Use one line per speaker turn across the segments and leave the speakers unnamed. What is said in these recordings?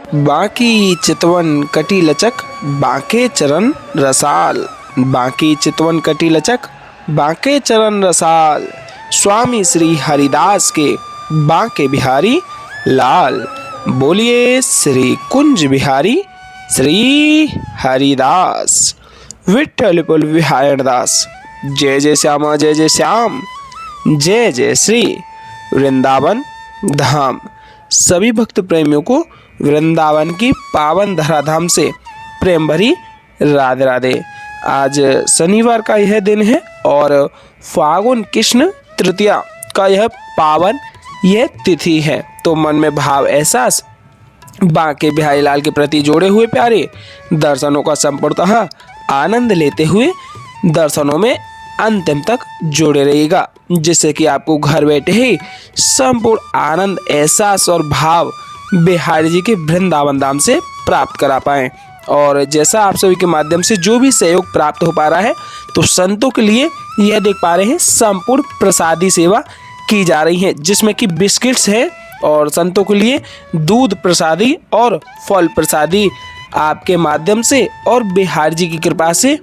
बाकी चितवन कटी लचक बांके चरण रसाल। बाकी चितवन कटी लचक बांके चरण रसाल। स्वामी श्री हरिदास के बांके बिहारी लाल। बोलिए श्री कुंज बिहारी श्री हरिदास। विठ्ठल पुल विहार दास। जय जय श्याम जय जय श्याम। जय जय श्री वृंदावन धाम। सभी भक्त प्रेमियों को वृंदावन की पावन धराधाम से प्रेम भरी राधे राधे। आज शनिवार का यह दिन है और फागुन कृष्ण तृतीया का यह पावन यह तिथि है। तो मन में भाव एहसास बांके बिहारी लाल के प्रति जोड़े हुए प्यारे दर्शनों का संपूर्णतः आनंद लेते हुए दर्शनों में अंतिम तक जोड़े रहिएगा, जिससे कि आपको घर बैठे ही संपूर्ण आनंद एहसास और भाव बिहारी जी के वृंदावन धाम से प्राप्त करा पाएं। और जैसा आप सभी के माध्यम से जो भी सहयोग प्राप्त हो पा रहा है, तो संतों के लिए यह देख पा रहे हैं संपूर्ण प्रसादी सेवा की जा रही है, जिसमें कि बिस्किट्स है और संतों के लिए दूध प्रसादी और फल प्रसादी आपके माध्यम से और बिहारी जी की कृपा से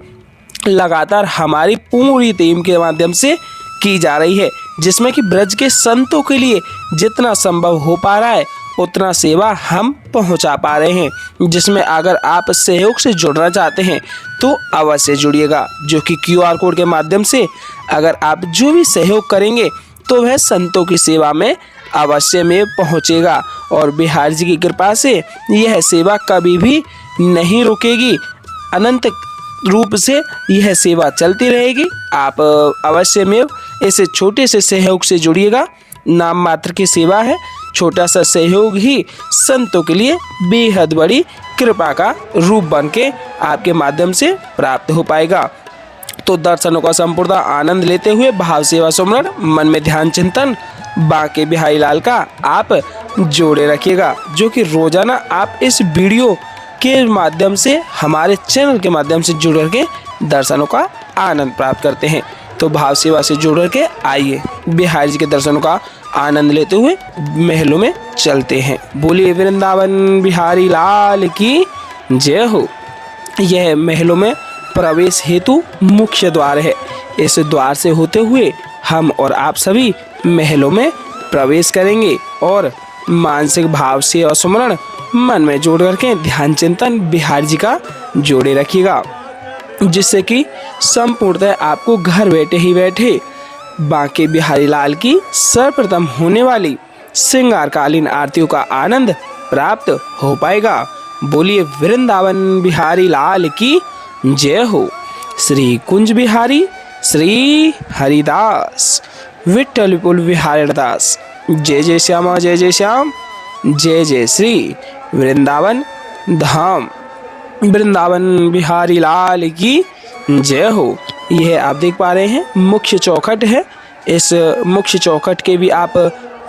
लगातार हमारी पूरी टीम के माध्यम से की जा रही है, जिसमें कि ब्रज के संतों के लिए जितना संभव हो पा रहा है उतना सेवा हम पहुंचा पा रहे हैं। जिसमें अगर आप सहयोग से जुड़ना चाहते हैं तो अवश्य जुड़िएगा, जो कि QR कोड के माध्यम से अगर आप जो भी सहयोग करेंगे तो वह संतों की सेवा में अवश्य में पहुंचेगा। और बिहारी जी की कृपा से यह सेवा कभी भी नहीं रुकेगी, अनंत रूप से यह सेवा चलती रहेगी। आप अवश्य में इस छोटे से सहयोग से जुड़िएगा। नाम मात्र की सेवा है, छोटा सा सहयोग ही संतों के लिए बेहद बड़ी कृपा का रूप बन के आपके माध्यम से प्राप्त हो पाएगा। तो दर्शनों का संपूर्ण आनंद लेते हुए भाव सेवा सुमरण मन में ध्यान चिंतन बांके बिहारी लाल का आप जोड़े रखिएगा, जो कि रोजाना आप इस वीडियो के माध्यम से हमारे चैनल के माध्यम से जुड़ करके दर्शनों का आनंद प्राप्त करते हैं। तो भाव सेवा से जुड़ करके आइए बिहारी जी के दर्शनों का आनंद लेते हुए महलों में चलते हैं। बोलिए वृंदावन बिहारी लाल की जय हो। यह महलों में प्रवेश हेतु मुख्य द्वार है। इस द्वार से होते हुए हम और आप सभी महलों में प्रवेश करेंगे और मानसिक भाव से और सुमरण मन में जोड़ करके ध्यान चिंतन बिहारी जी का जोड़े रखिएगा, जिससे कि संपूर्णतः आपको घर बैठे ही बैठे बांके बिहारी लाल की सर्वप्रथम होने वाली श्रृंगारकालीन आरतियों का आनंद प्राप्त हो पाएगा। बोलिए वृंदावन बिहारी लाल की जय हो। श्री कुंज बिहारी श्री हरिदास। विठ्ठल पुल विहार दास। जय जय श्याम जय जय श्याम। जय जय श्री वृंदावन धाम। वृंदावन बिहारी लाल की जय हो। यह आप देख पा रहे हैं मुख्य चौखट है। इस मुख्य चौखट के भी आप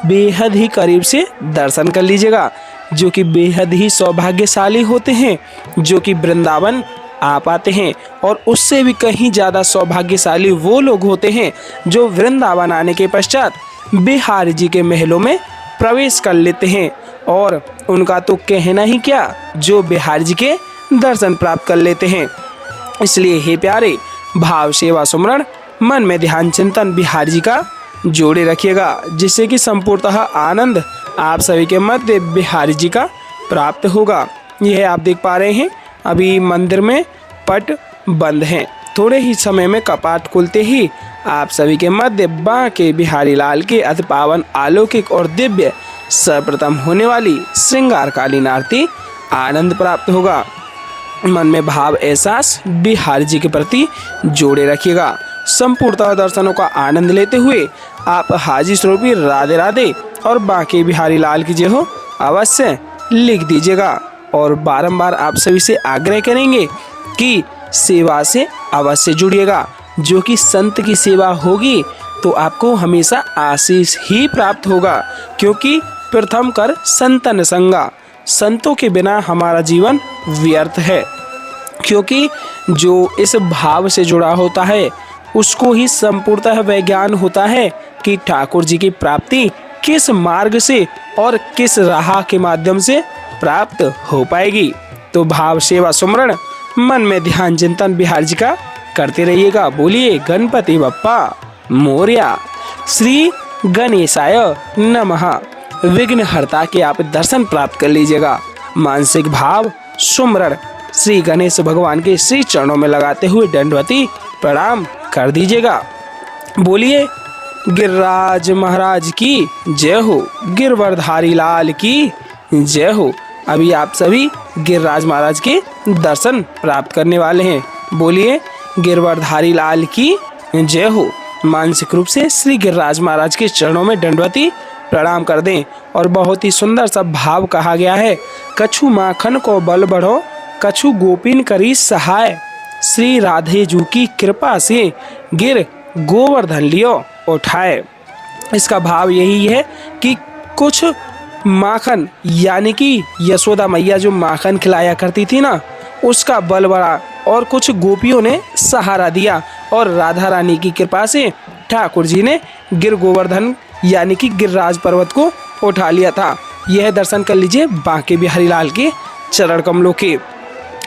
बेहद ही करीब से दर्शन कर लीजिएगा, जो कि बेहद ही सौभाग्यशाली होते हैं जो कि वृंदावन आ पाते हैं। और उससे भी कहीं ज़्यादा सौभाग्यशाली वो लोग होते हैं जो वृंदावन आने के पश्चात बिहारी जी के महलों में प्रवेश कर लेते हैं। और उनका तो कहना ही क्या, जो बिहारी जी के दर्शन प्राप्त कर लेते हैं। इसलिए हे प्यारे भाव सेवा सुमरण मन में ध्यान चिंतन बिहारी जी का जोड़े रखिएगा, जिससे कि संपूर्णतः आनंद आप सभी के मध्य बिहारी जी का प्राप्त होगा। यह आप देख पा रहे हैं अभी मंदिर में पट बंद हैं। थोड़े ही समय में कपाट खुलते ही आप सभी के मध्य बांके बिहारी लाल के अति पावन अलौकिक और दिव्य सर्वप्रथम होने वाली श्रृंगारकालीन आरती आनंद प्राप्त होगा। मन में भाव एहसास बिहारी जी के प्रति जोड़े रखिएगा। संपूर्णतः दर्शनों का आनंद लेते हुए आप हाजी स्वरूपी राधे राधे और बांके बिहारी लाल की जय हो अवश्य लिख दीजिएगा। और बारंबार आप सभी से आग्रह करेंगे कि सेवा से अवश्य जुड़िएगा, जो कि संत की सेवा होगी तो आपको हमेशा आशीष ही प्राप्त होगा। क्योंकि प्रथम कर संतन संगा, संतों के बिना हमारा जीवन व्यर्थ है। क्योंकि जो इस भाव से जुड़ा होता है उसको ही संपूर्णतः वह ज्ञान होता है कि ठाकुर जी की प्राप्ति किस मार्ग से और किस राह के माध्यम से प्राप्त हो पाएगी। तो भाव सेवा सुमरण मन में ध्यान चिंतन बिहार जी का करते रहिएगा। बोलिए गणपति बप्पा मोरया। श्री गणेशाय नमः। विघ्नहर्ता के आप दर्शन प्राप्त कर लीजिएगा। मानसिक भाव सुमरण श्री गणेश भगवान के श्री चरणों में लगाते हुए दंडवती प्रणाम कर दीजिएगा। बोलिए गिरिराज महाराज की जय हो, गिरवरधारी लाल की जय हो। अभी आप सभी गिरिराज महाराज के दर्शन प्राप्त करने वाले हैं। बोलिए गिरवरधारी लाल की जय हो। मानसिक रूप से श्री गिरिराज महाराज के चरणों में दंडवती प्रणाम कर दें। और बहुत ही सुंदर सा भाव कहा गया है। कछु माखन को बल बढ़ो, कछु गोपिन करी सहाय, श्री राधे जू की कृपा से गिर गोवर्धन लियो उठाए। इसका भाव यही है कि कुछ माखन यानी कि यशोदा मैया जो माखन खिलाया करती थी ना, उसका बल बढ़ा और कुछ गोपियों ने सहारा दिया और राधा रानी की कृपा से ठाकुर जी ने गिर गोवर्धन यानी कि गिरिराज पर्वत को उठा लिया था। यह दर्शन कर लीजिए बांके बिहारी लाल के चरण कमलों के।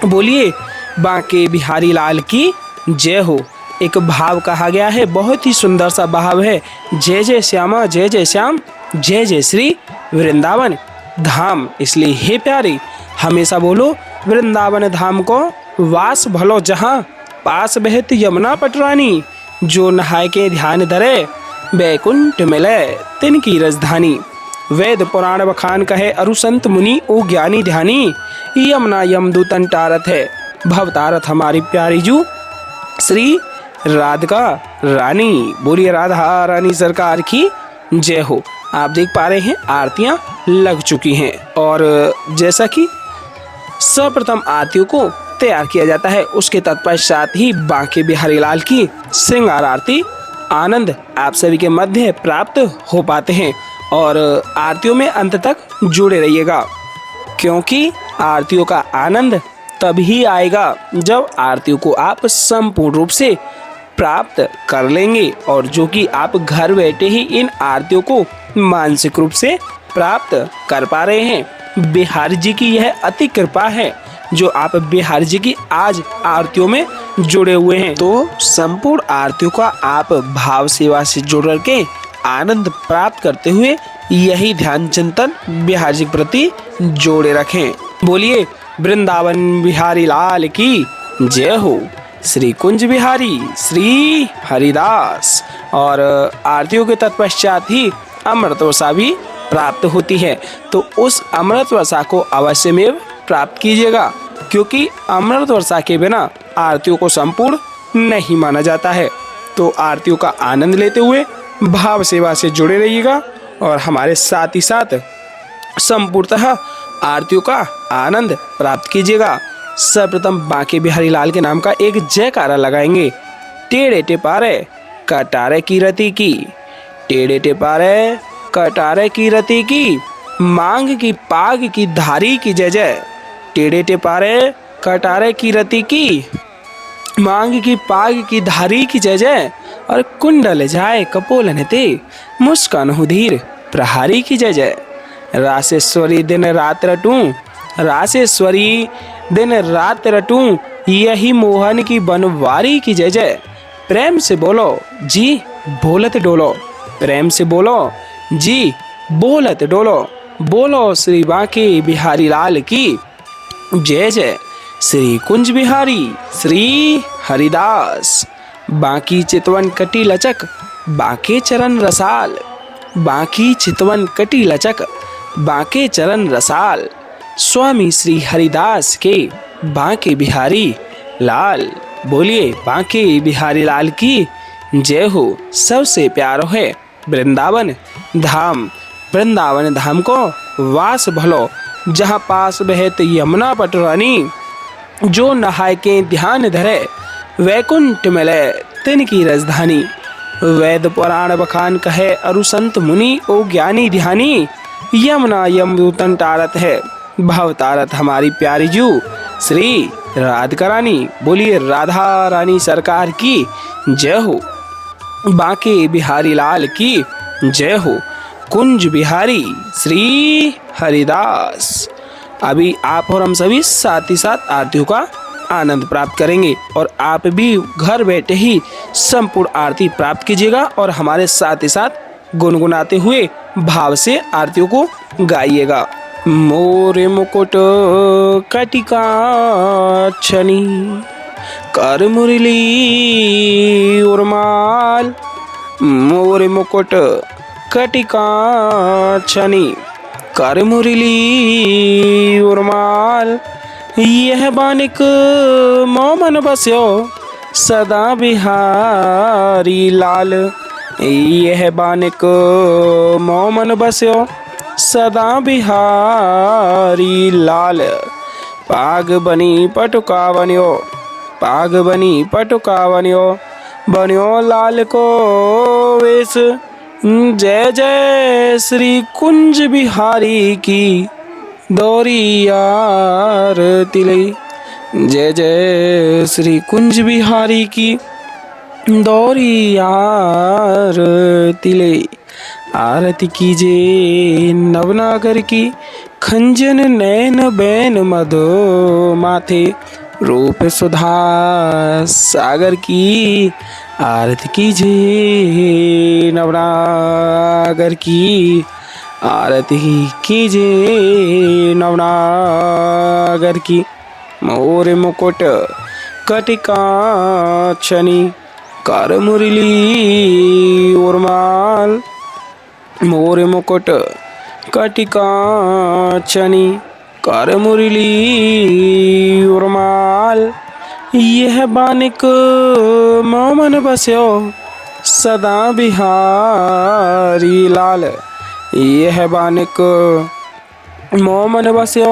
बोलिए बांके बिहारी लाल की जय हो। एक भाव कहा गया है, बहुत ही सुंदर सा भाव है। जय जय श्यामा जय जय श्याम, जय जय श्री वृंदावन धाम। इसलिए हे प्यारे हमेशा बोलो वृंदावन धाम को वास भलो जहाँ, पास बहत यमुना पटरानी, जो नहाय के ध्यान धरे बैकुंठ मिले तिनकी राजधानी। वेद पुराण बखान कहे अरु संत मुनि ओ ज्ञानी ध्यानी, यमुना यमदूतन टारत है भवतारत हमारी प्यारी जू श्री राधिका रानी। बोलिए राधा रानी सरकार की जय हो। आप देख पा रहे हैं आरतियां लग चुकी हैं और जैसा कि सर्वप्रथम आरतियों को तैयार किया जाता है, उसके तत्पश्चात ही बांके बिहारी लाल की श्रृंगार आरती आनंद आप सभी के मध्य प्राप्त हो पाते हैं। और आरतियों में अंत तक जुड़े रहिएगा, क्योंकि आरतियों का आनंद तभी आएगा जब आरतियों को आप संपूर्ण रूप से प्राप्त कर लेंगे, और जो कि आप घर बैठे ही इन आरतियों को मानसिक रूप से प्राप्त कर पा रहे हैं। बिहार जी की यह अति कृपा है जो आप बिहार जी की आज आरतियों में जुड़े हुए हैं। तो संपूर्ण आरतियों का आप भाव सेवा से जुड़ करके आनंद प्राप्त करते हुए यही ध्यान चिंतन बिहार जी के प्रति जोड़े रखें। बोलिए वृंदावन बिहारी लाल की जय हो। श्री कुंज बिहारी श्री हरिदास। और आरतियों के तत्पश्चात ही अमृत वर्षा भी प्राप्त होती है, तो उस अमृत वर्षा को अवश्य में प्राप्त कीजिएगा, क्योंकि अमृत वर्षा के बिना आरतियों को संपूर्ण नहीं माना जाता है। तो आरतियों का आनंद लेते हुए भाव सेवा से जुड़े रहिएगा और हमारे साथ ही साथ संपूर्णतः आरतियों का आनंद प्राप्त कीजिएगा। सर्वप्रथम बांके बिहारी लाल के नाम का एक जयकारा लगाएंगे। टेढ़े टेपारे कटारे की रति की, टेढ़े टेपारे कटारे की रति की, मांग की पाग की धारी की जय जय। टेढ़े टेपारे कटारे की रति की, मांग की पाग की धारी की जय जय। और कुंडल जाए कपोलन ते, मुस्कान हुधीर प्रहारी की जय जय। रासेश्वरी दिन रात रटूं, रासेश्वरी दिन रात रटूं, यही मोहन की बनवारी की जय जय। प्रेम से बोलो जी बोलत डोलो, प्रेम से बोलो जी बोलत डोलो। बोलो श्री बांके बिहारी लाल की जय जय। श्री कुंज बिहारी श्री हरिदास। बांकी चितवन कटी लचक बांके चरण रसाल, बांकी चितवन कटी लचक बांके चरण रसाल। स्वामी श्री हरिदास के बांके बिहारी लाल। बोलिए बांके बिहारी लाल की जय हो। सबसे प्यारो है वृंदावन धाम, वृंदावन धाम को वास भलो जहाँ पास बहत यमुना पटरानी, जो नहाय के ध्यान धरे वैकुंठ मिले तिनकी राजधानी। वेद पुराण बखान कहे अरु संत मुनि ओ ज्ञानी ध्यानी, यमुना यमदूतन टारत है भव तारत हमारी प्यारी जू श्री राधिका रानी। बोलिए राधा रानी सरकार की जय हो। बांके बिहारी लाल की जय हो। कुंज बिहारी श्री हरिदास। अभी आप और हम सभी साथ ही साथ आरतियों का आनंद प्राप्त करेंगे और आप भी घर बैठे ही संपूर्ण आरती प्राप्त कीजिएगा और हमारे साथ ही साथ गुनगुनाते हुए भाव से आरतियों को गाइएगा। मोरे मुकुट कटिका छनी कर मुरली उर्माल। मोरे मुकुट कटिका छनी कर मुरली उर्माल। यह बानिक मोमन बस्यो सदा बिहारी लाल। यह बानिक मोमन बस्यो सदा बिहारी लाल। पाग बनी पटुका बन्यो पाग बनी पटुका बन्यो बन्यो लाल को वेश। जय जय श्री कुंज बिहारी की दौरी आरती ले। जय जय श्री कुंज बिहारी की दौरी आरती ले। आरती कीजिए नवनागर की खंजन नैन बैन मधो माथे रूप सुधा सागर की। आरती कीजिए नवनागर की आरती कीजिए नवनागर की। मोर मुकुट कटिका छनी कर मुरली उर्माल। मोर मुकुट कटिका छनी कर मुरली उर्माल। यह बानिक मोमन बस्यो सदा बिहारी लाल। यह बानिक मोमन बस्यो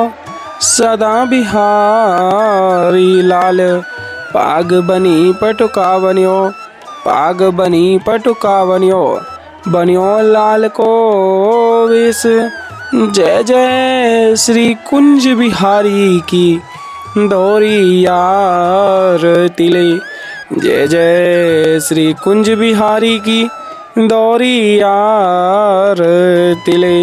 सदा बिहारी लाल। पाग बनी पटुका बन्यो पाग बनी पटुका बन्यो बन्यो लाल को वेश। जय जय श्री कुंज बिहारी की दौरी आरती ले। जय जय श्री कुंज बिहारी की दौरी आरती ले।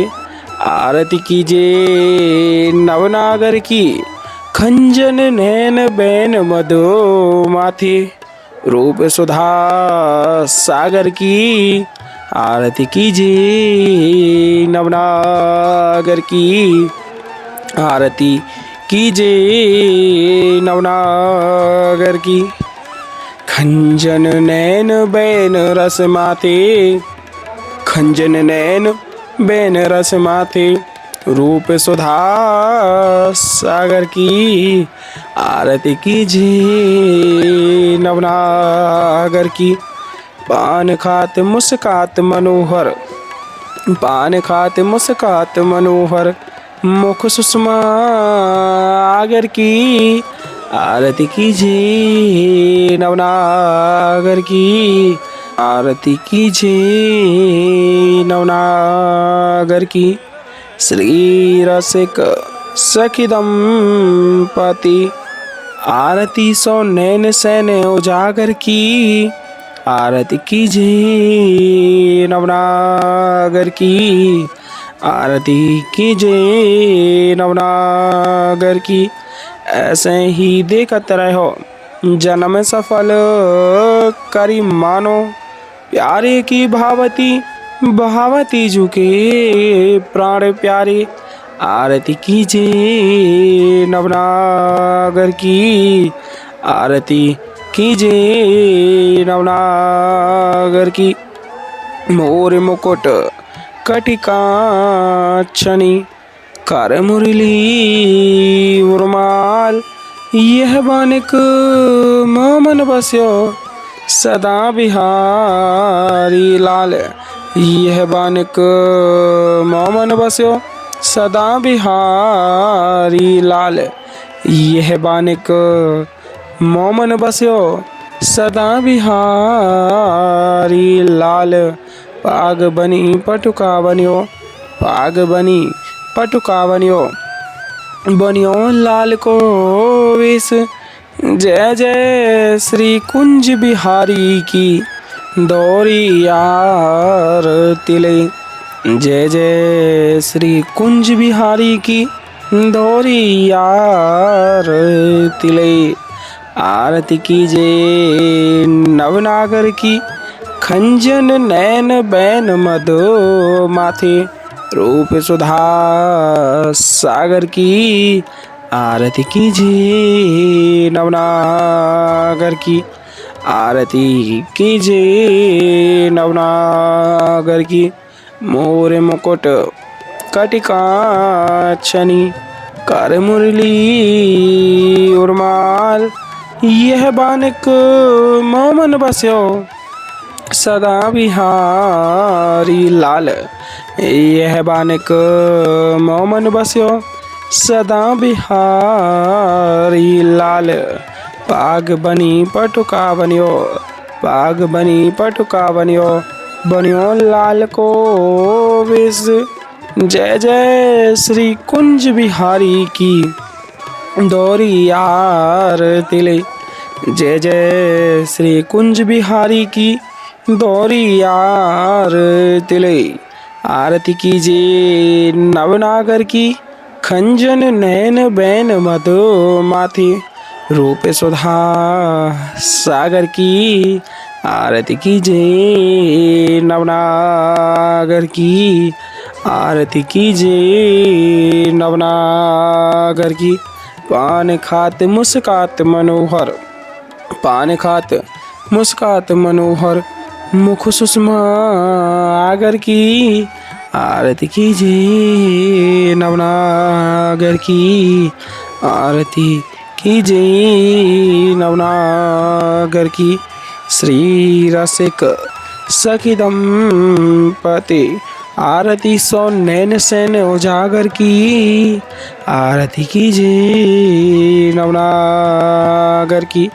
आरती कीजिए नवनागर की खंजन नैन बैन मधु माथे रूप सुधा सागर की। आरती कीजिए नवनागर की आरती कीजिए नवनागर की। खंजन नैन बैन रस माथे खंजन नैन बैन रस माथे रूप सुधा सागर की। आरती कीजिए नवनागर की। पान खात मुस्कात मनोहर पान खात मुस्कात मनोहर मुख सुषमा आगर की। आरती कीजिए नवनागर की आरती कीजिए नवनागर की। श्री रसिक सखी दंपति आरती सो नैन सैन उजागर की। आरती कीजिए नवनागर की आरती कीजिए नवनागर की। ऐसे ही देखत रहो जन्म सफल करी मानो प्यारे की भावती बहावती झुके प्राण प्यारे। आरती कीजिए नवनागर की आरती कीजिए नवनागर की। मोर मुकुट कटिका छनी कर मुरली उर्माल। यह बानिक मोमन बस्यो सदा बिहारी लाल। यह बानिक मोमन बस्यो सदा बिहारी लाल। यह बानिक मोमन बस्यो सदा बिहारी लाल। पाग बनी पटुका बन्यो पाग बनी पटुका बन्यो बन्यो लाल को वेश। जय जय श्री कुंज बिहारी की दौरी आरती ले। जय जय श्री कुंज बिहारी की दोरी यार तिले। आरती कीजे नवनागर की, खंजन नैन बैन मधो माथे, रूप सुधा सागर की। आरती कीजिए नवनागर की, आरती कीजिए नवनागर की। मोर मुकुट कटिकाक्षनी, कर मुरली उर्माल। यह बानिक मोमन बस्यो, सदा बिहारी लाल। यह बानिक मोमन बस्यो, सदा बिहारी लाल। पाग बनी पटुका बनियो, पाग बनी पटुका बनियो, बनियो लाल को विष। जय जय श्री कुंज बिहारी की, दोरी यार तिले। जय जय श्री कुंज बिहारी की, दोरी यार तिले। आरती कीजिए नवनागर की, खंजन नैन बैन मधु माथे, रूप सुधा सागर की। आरती कीजिए नवनागर की, आरती कीजिए नवनागर की। पान खात मुस्कात मनोहर, पान खात मुस्कात मनोहर, मुख सुषमा आगर की। आरती कीजिए नवनागर की, आरती कीजिए नवनागर की। श्री रसिक सखी दंपति, आरती सो नैन सैन उजागर की। आरती कीजिए नवनागर की।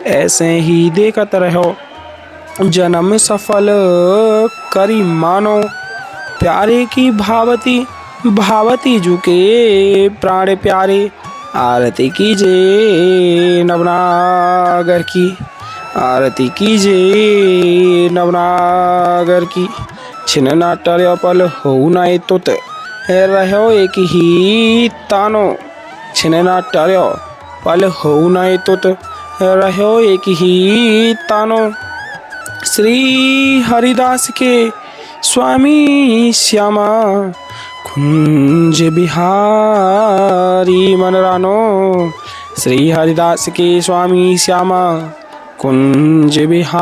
ऐसे ही देखत रहो जन्म सफल करी मानो, प्यारे की भावती भावती जुके प्राण प्यारे। आरती कीजिए नवनागर की, आरती कीजिए नवनागर की। छिन ना टर्यो पल हो नाई तुत, रहो एक ही तानो। छिन ना टर्यो पल हो नाई तुत, रहो एक ही तानो। श्री हरिदास के स्वामी श्यामा, कुंज बिहारी मन रानो। श्री हरिदास के स्वामी श्यामा, कुंज बिहारी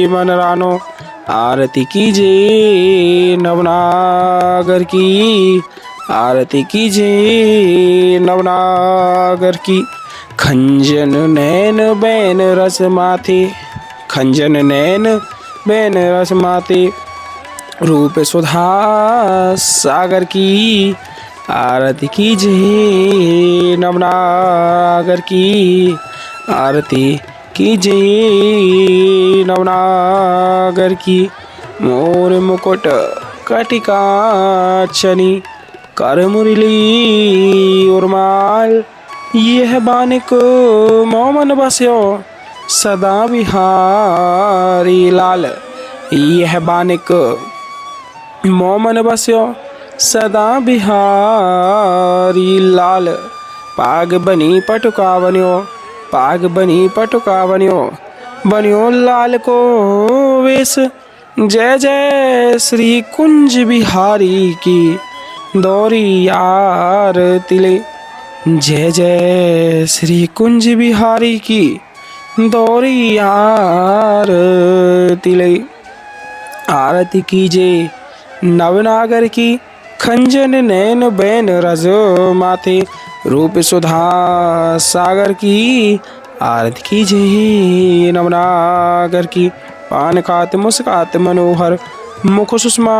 मन रानो। आरती कीजिए नवनागर की, आरती कीजिए नवनागर की। खंजन नैन बैन रस माथे, खंजन नैन बैन रस माथे, रूप सुधा सागर की। आरती कीजिए नवनागर की, आरती कीजिए नवनागर की। मोर मुकुट कटिकाक्षनी, कर मुरली उर्माल। यह बानिक मोमन बस्यो, सदा बिहारी लाल। यह बानिक मोमन बस्यो, सदा बिहारी लाल। पाग बनी पटुका बन्यो, पाग बनी पटुका बन्यो, बन्यो लाल को वेश। जय जय श्री कुंज बिहारी की, दोरी यार तिले। जय जय श्री कुंज बिहारी की, दोरी यार तिले। आरती कीजिए नवनागर की, खंजन नैन बैन रज माथे, रूप सुधा सागर की। आरती कीजिए नवनागर की, पान खात मुस्कात मनोहर, मुख सुषमा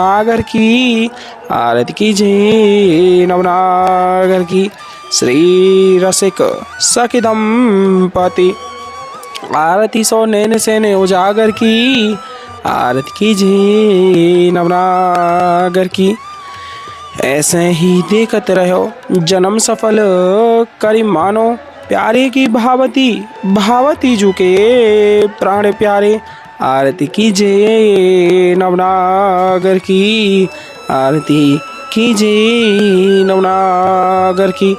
आगर की। आरती कीजिए नवनागर की। श्री रसिक सखी दंपति, आरती सो नैन सैन उजागर की। आरती कीजिए नवनागर की। ऐसे ही देखत रहो जन्म सफल करी मानो, प्यारे की भावती भावती जुके प्राण प्यारे। आरती कीजिए नवनागर की, आरती कीजे नवनागर की।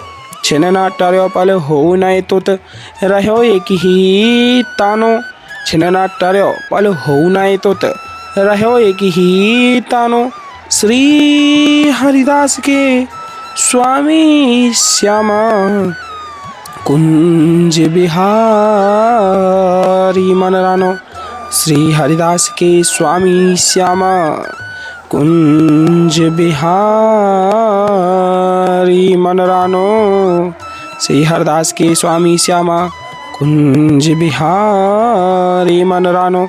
छिनना टर्यो पल हो नए तुत रहो एक ही तानो। छिनना टर्यो पल हो नए तुत रहो एक ही तानो। श्री हरिदास के स्वामी श्यामा कुंज बिहारी मन रानो। श्री हरिदास के स्वामी श्यामा कुंज बिहारी मन रानो। श्री हरिदास के स्वामी श्यामा कुंज बिहारी मन रानो।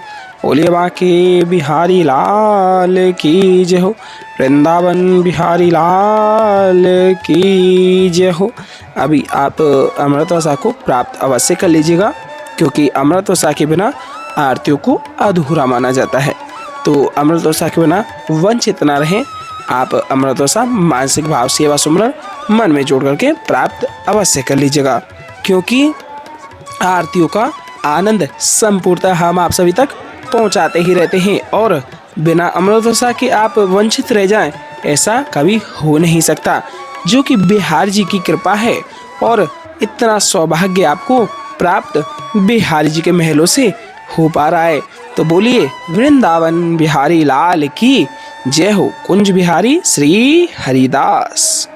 बोले बांके बिहारी लाल की जय हो। वृंदावन बिहारी लाल की जय हो। अभी आप अमृतवसा को प्राप्त अवश्य कर लीजिएगा, क्योंकि अमृतवसा के बिना आरतियों को अधूरा माना जाता है। तो अमृतवसा के बिना वंचित न रहें। आप अमृतवसा मानसिक भाव सेवा सुमरन मन में जोड़ करके प्राप्त अवश्य कर लीजिएगा, क्योंकि आरतियों का आनंद संपूर्णतः हम आप सभी तक पहुंचाते ही रहते हैं, और बिना अमृतवसा के आप वंचित रह जाएं ऐसा कभी हो नहीं सकता, जो कि बिहार जी की कृपा है। और इतना सौभाग्य आपको प्राप्त बिहार जी के महलों से हो पा रहा है। तो बोलिए वृंदावन बिहारी लाल की जय हो। कुंज बिहारी श्री हरिदास।